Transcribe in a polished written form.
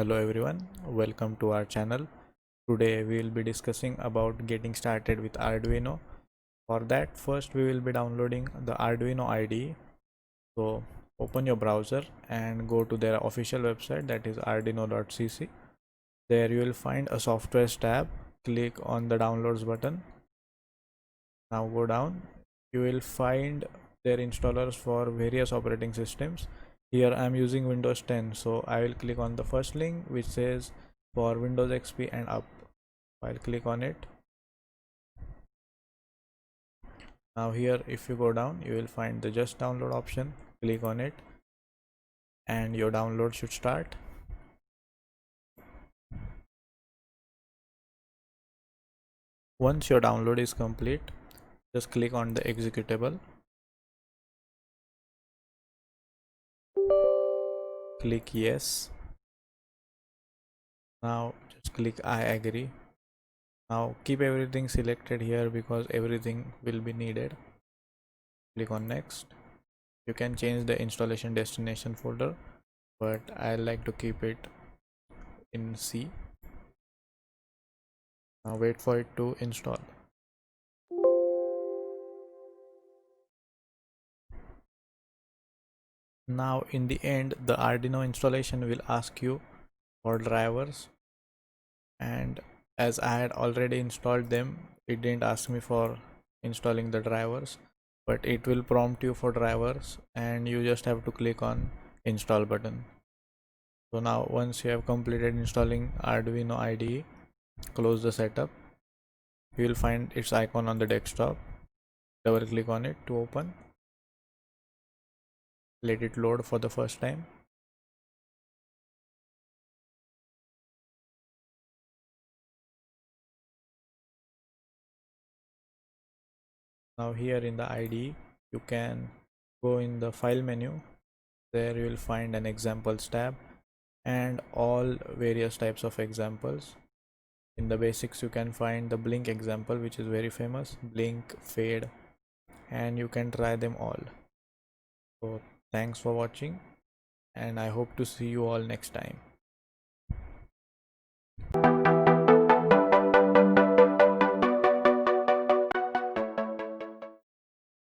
Hello everyone, welcome to our channel. Today we will be discussing about getting started with Arduino. For that, first we will be downloading the Arduino IDE. So open your browser and go to their official website, that is arduino.cc. There you will find a software tab. Click on the downloads button. Now go down. You will find their installers for various operating systems. Here I am using Windows 10, so I will click on the first link which says for Windows XP and up. I'll click on it. Now here if you go down, you will find the just download option. Click on it and your download should start. Once your download is complete, just click on the executable. Click yes. Now just click I agree. Now keep everything selected here because everything will be needed. Click on next. You can change the installation destination folder, but I like to keep it in C. Now wait for it to install. Now in the end, the Arduino installation will ask you for drivers, and as I had already installed them, it didn't ask me for installing the drivers, but it will prompt you for drivers and you just have to click on install button. So now once you have completed installing Arduino IDE, close the setup. You will find its icon on the desktop. Double click on it to open. Let it load for the first time. Now here in the IDE, you can go in the file menu. There you will find an examples tab and all various types of examples. In the basics, you can find the blink example, which is very famous, blink, fade, and you can try them all. So thanks for watching and I hope to see you all next time.